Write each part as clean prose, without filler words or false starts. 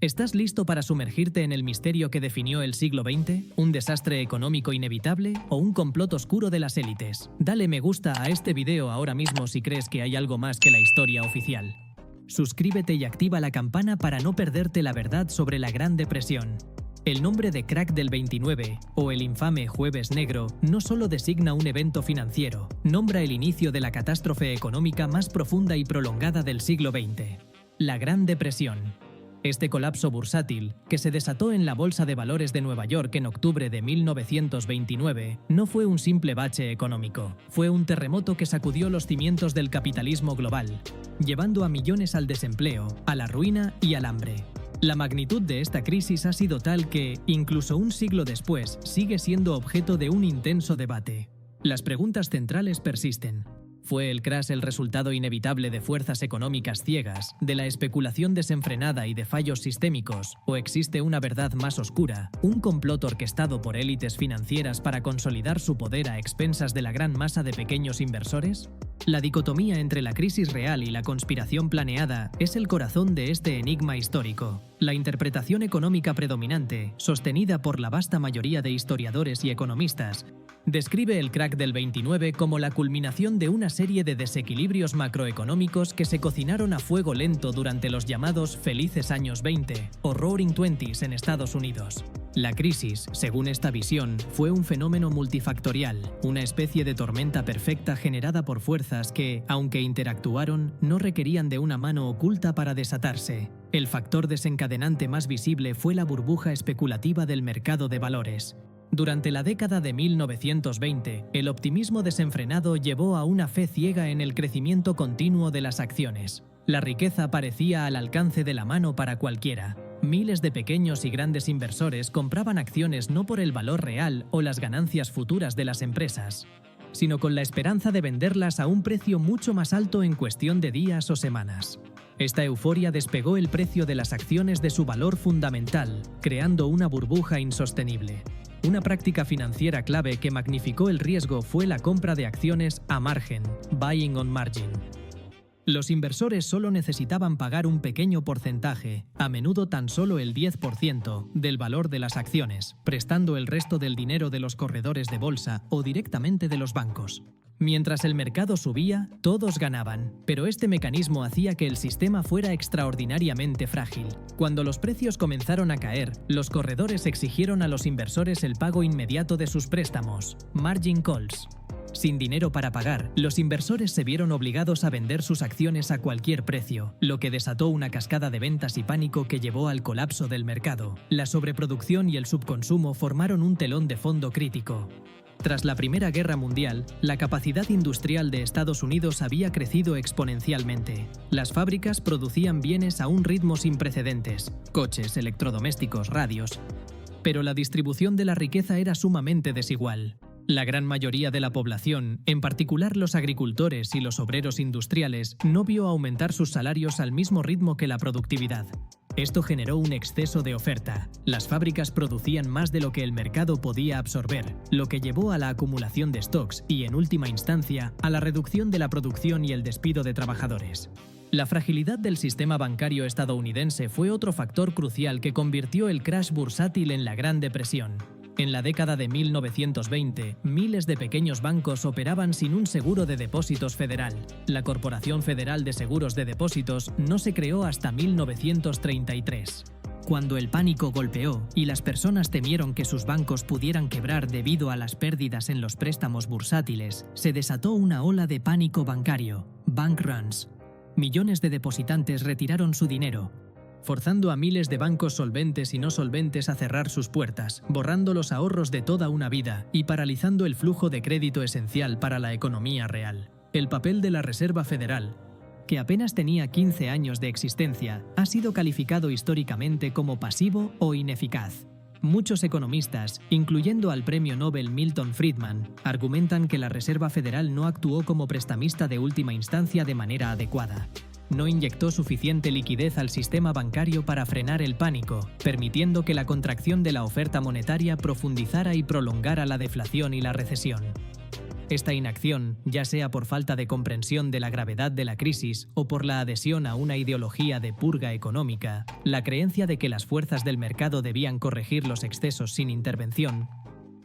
¿Estás listo para sumergirte en el misterio que definió el siglo XX? ¿Un desastre económico inevitable o un complot oscuro de las élites? Dale me gusta a este video ahora mismo si crees que hay algo más que la historia oficial. Suscríbete y activa la campana para no perderte la verdad sobre la Gran Depresión. El nombre de Crack del 29, o el infame Jueves Negro, no solo designa un evento financiero, nombra el inicio de la catástrofe económica más profunda y prolongada del siglo XX. La Gran Depresión. Este colapso bursátil, que se desató en la Bolsa de Valores de Nueva York en octubre de 1929, no fue un simple bache económico, fue un terremoto que sacudió los cimientos del capitalismo global, llevando a millones al desempleo, a la ruina y al hambre. La magnitud de esta crisis ha sido tal que, incluso un siglo después, sigue siendo objeto de un intenso debate. Las preguntas centrales persisten. ¿Fue el crash el resultado inevitable de fuerzas económicas ciegas, de la especulación desenfrenada y de fallos sistémicos? ¿O existe una verdad más oscura, un complot orquestado por élites financieras para consolidar su poder a expensas de la gran masa de pequeños inversores? La dicotomía entre la crisis real y la conspiración planeada es el corazón de este enigma histórico. La interpretación económica predominante, sostenida por la vasta mayoría de historiadores y economistas, describe el crack del 29 como la culminación de una serie de desequilibrios macroeconómicos que se cocinaron a fuego lento durante los llamados felices años 20 o Roaring Twenties en Estados Unidos. La crisis, según esta visión, fue un fenómeno multifactorial, una especie de tormenta perfecta generada por fuerzas que, aunque interactuaron, no requerían de una mano oculta para desatarse. El factor desencadenante más visible fue la burbuja especulativa del mercado de valores. Durante la década de 1920, el optimismo desenfrenado llevó a una fe ciega en el crecimiento continuo de las acciones. La riqueza parecía al alcance de la mano para cualquiera. Miles de pequeños y grandes inversores compraban acciones no por el valor real o las ganancias futuras de las empresas, sino con la esperanza de venderlas a un precio mucho más alto en cuestión de días o semanas. Esta euforia despegó el precio de las acciones de su valor fundamental, creando una burbuja insostenible. Una práctica financiera clave que magnificó el riesgo fue la compra de acciones a margen, buying on margin. Los inversores solo necesitaban pagar un pequeño porcentaje, a menudo tan solo el 10%, del valor de las acciones, prestando el resto del dinero de los corredores de bolsa o directamente de los bancos. Mientras el mercado subía, todos ganaban, pero este mecanismo hacía que el sistema fuera extraordinariamente frágil. Cuando los precios comenzaron a caer, los corredores exigieron a los inversores el pago inmediato de sus préstamos, margin calls. Sin dinero para pagar, los inversores se vieron obligados a vender sus acciones a cualquier precio, lo que desató una cascada de ventas y pánico que llevó al colapso del mercado. La sobreproducción y el subconsumo formaron un telón de fondo crítico. Tras la Primera Guerra Mundial, la capacidad industrial de Estados Unidos había crecido exponencialmente. Las fábricas producían bienes a un ritmo sin precedentes, coches, electrodomésticos, radios. Pero la distribución de la riqueza era sumamente desigual. La gran mayoría de la población, en particular los agricultores y los obreros industriales, no vio aumentar sus salarios al mismo ritmo que la productividad. Esto generó un exceso de oferta. Las fábricas producían más de lo que el mercado podía absorber, lo que llevó a la acumulación de stocks y, en última instancia, a la reducción de la producción y el despido de trabajadores. La fragilidad del sistema bancario estadounidense fue otro factor crucial que convirtió el crash bursátil en la Gran Depresión. En la década de 1920, miles de pequeños bancos operaban sin un seguro de depósitos federal. La Corporación Federal de Seguros de Depósitos no se creó hasta 1933. Cuando el pánico golpeó y las personas temieron que sus bancos pudieran quebrar debido a las pérdidas en los préstamos bursátiles, se desató una ola de pánico bancario, bank runs. Millones de depositantes retiraron su dinero, forzando a miles de bancos solventes y no solventes a cerrar sus puertas, borrando los ahorros de toda una vida y paralizando el flujo de crédito esencial para la economía real. El papel de la Reserva Federal, que apenas tenía 15 años de existencia, ha sido calificado históricamente como pasivo o ineficaz. Muchos economistas, incluyendo al premio Nobel Milton Friedman, argumentan que la Reserva Federal no actuó como prestamista de última instancia de manera adecuada. No inyectó suficiente liquidez al sistema bancario para frenar el pánico, permitiendo que la contracción de la oferta monetaria profundizara y prolongara la deflación y la recesión. Esta inacción, ya sea por falta de comprensión de la gravedad de la crisis o por la adhesión a una ideología de purga económica, la creencia de que las fuerzas del mercado debían corregir los excesos sin intervención,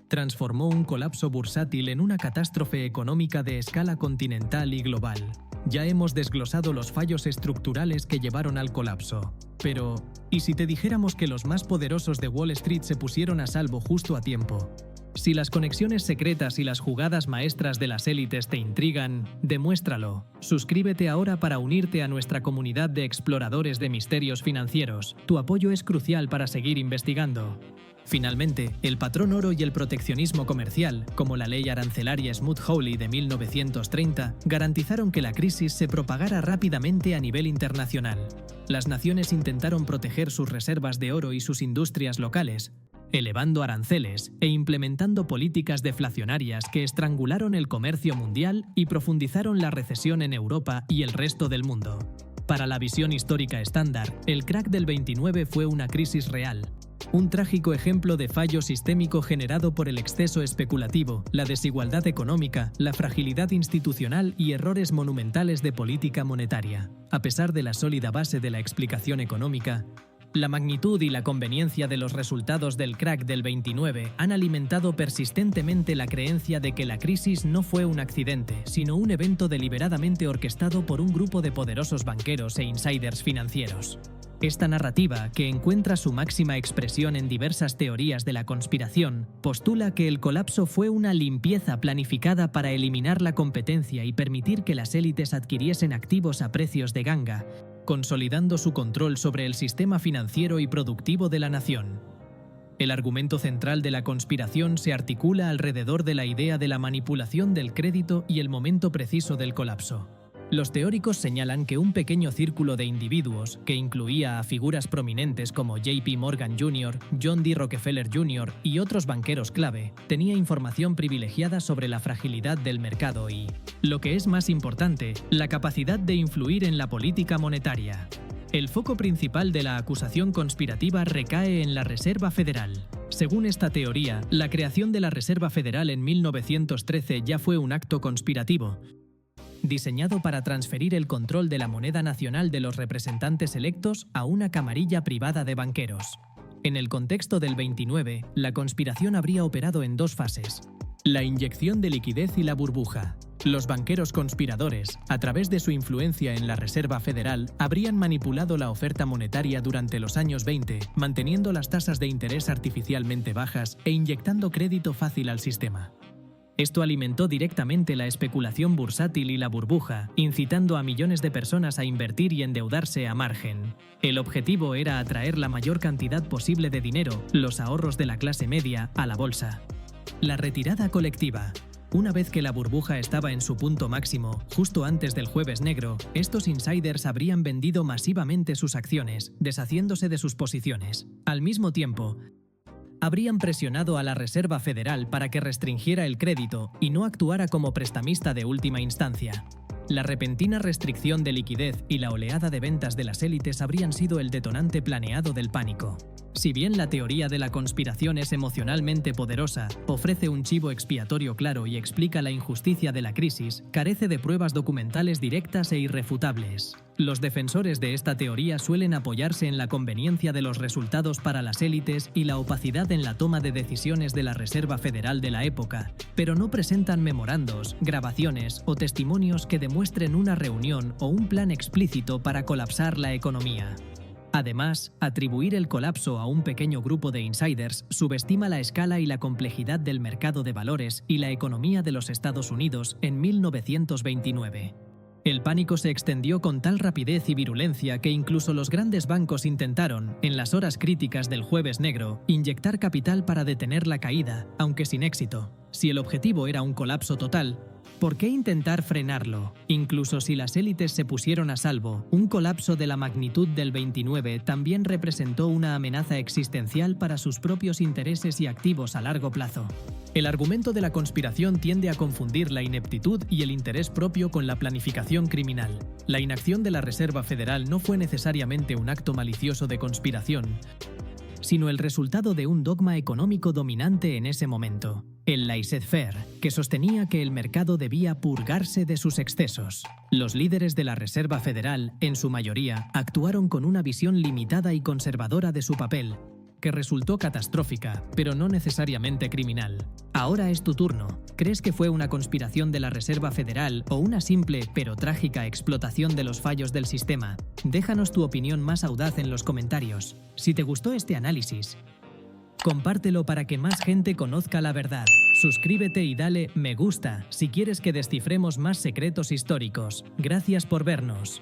transformó un colapso bursátil en una catástrofe económica de escala continental y global. Ya hemos desglosado los fallos estructurales que llevaron al colapso. Pero, ¿y si te dijéramos que los más poderosos de Wall Street se pusieron a salvo justo a tiempo? Si las conexiones secretas y las jugadas maestras de las élites te intrigan, demuéstralo. Suscríbete ahora para unirte a nuestra comunidad de exploradores de misterios financieros. Tu apoyo es crucial para seguir investigando. Finalmente, el patrón oro y el proteccionismo comercial, como la ley arancelaria Smoot-Hawley de 1930, garantizaron que la crisis se propagara rápidamente a nivel internacional. Las naciones intentaron proteger sus reservas de oro y sus industrias locales, elevando aranceles e implementando políticas deflacionarias que estrangularon el comercio mundial y profundizaron la recesión en Europa y el resto del mundo. Para la visión histórica estándar, el crack del 29 fue una crisis real, un trágico ejemplo de fallo sistémico generado por el exceso especulativo, la desigualdad económica, la fragilidad institucional y errores monumentales de política monetaria. A pesar de la sólida base de la explicación económica, la magnitud y la conveniencia de los resultados del crack del 29 han alimentado persistentemente la creencia de que la crisis no fue un accidente, sino un evento deliberadamente orquestado por un grupo de poderosos banqueros e insiders financieros. Esta narrativa, que encuentra su máxima expresión en diversas teorías de la conspiración, postula que el colapso fue una limpieza planificada para eliminar la competencia y permitir que las élites adquiriesen activos a precios de ganga, consolidando su control sobre el sistema financiero y productivo de la nación. El argumento central de la conspiración se articula alrededor de la idea de la manipulación del crédito y el momento preciso del colapso. Los teóricos señalan que un pequeño círculo de individuos, que incluía a figuras prominentes como JP Morgan Jr., John D. Rockefeller Jr. y otros banqueros clave, tenía información privilegiada sobre la fragilidad del mercado y, lo que es más importante, la capacidad de influir en la política monetaria. El foco principal de la acusación conspirativa recae en la Reserva Federal. Según esta teoría, la creación de la Reserva Federal en 1913 ya fue un acto conspirativo, diseñado para transferir el control de la moneda nacional de los representantes electos a una camarilla privada de banqueros. En el contexto del 29, la conspiración habría operado en dos fases: la inyección de liquidez y la burbuja. Los banqueros conspiradores, a través de su influencia en la Reserva Federal, habrían manipulado la oferta monetaria durante los años 20, manteniendo las tasas de interés artificialmente bajas e inyectando crédito fácil al sistema. Esto alimentó directamente la especulación bursátil y la burbuja, incitando a millones de personas a invertir y endeudarse a margen. El objetivo era atraer la mayor cantidad posible de dinero, los ahorros de la clase media, a la bolsa. La retirada colectiva. Una vez que la burbuja estaba en su punto máximo, justo antes del Jueves Negro, estos insiders habrían vendido masivamente sus acciones, deshaciéndose de sus posiciones. Al mismo tiempo, habrían presionado a la Reserva Federal para que restringiera el crédito y no actuara como prestamista de última instancia. La repentina restricción de liquidez y la oleada de ventas de las élites habrían sido el detonante planeado del pánico. Si bien la teoría de la conspiración es emocionalmente poderosa, ofrece un chivo expiatorio claro y explica la injusticia de la crisis, carece de pruebas documentales directas e irrefutables. Los defensores de esta teoría suelen apoyarse en la conveniencia de los resultados para las élites y la opacidad en la toma de decisiones de la Reserva Federal de la época, pero no presentan memorandos, grabaciones o testimonios que demuestren una reunión o un plan explícito para colapsar la economía. Además, atribuir el colapso a un pequeño grupo de insiders subestima la escala y la complejidad del mercado de valores y la economía de los Estados Unidos en 1929. El pánico se extendió con tal rapidez y virulencia que incluso los grandes bancos intentaron, en las horas críticas del Jueves Negro, inyectar capital para detener la caída, aunque sin éxito. Si el objetivo era un colapso total, ¿por qué intentar frenarlo? Incluso si las élites se pusieron a salvo, un colapso de la magnitud del 29 también representó una amenaza existencial para sus propios intereses y activos a largo plazo. El argumento de la conspiración tiende a confundir la ineptitud y el interés propio con la planificación criminal. La inacción de la Reserva Federal no fue necesariamente un acto malicioso de conspiración, sino el resultado de un dogma económico dominante en ese momento, el laissez-faire, que sostenía que el mercado debía purgarse de sus excesos. Los líderes de la Reserva Federal, en su mayoría, actuaron con una visión limitada y conservadora de su papel, que resultó catastrófica, pero no necesariamente criminal. Ahora es tu turno. ¿Crees que fue una conspiración de la Reserva Federal o una simple pero trágica explotación de los fallos del sistema? Déjanos tu opinión más audaz en los comentarios. Si te gustó este análisis, compártelo para que más gente conozca la verdad. Suscríbete y dale me gusta si quieres que descifremos más secretos históricos. Gracias por vernos.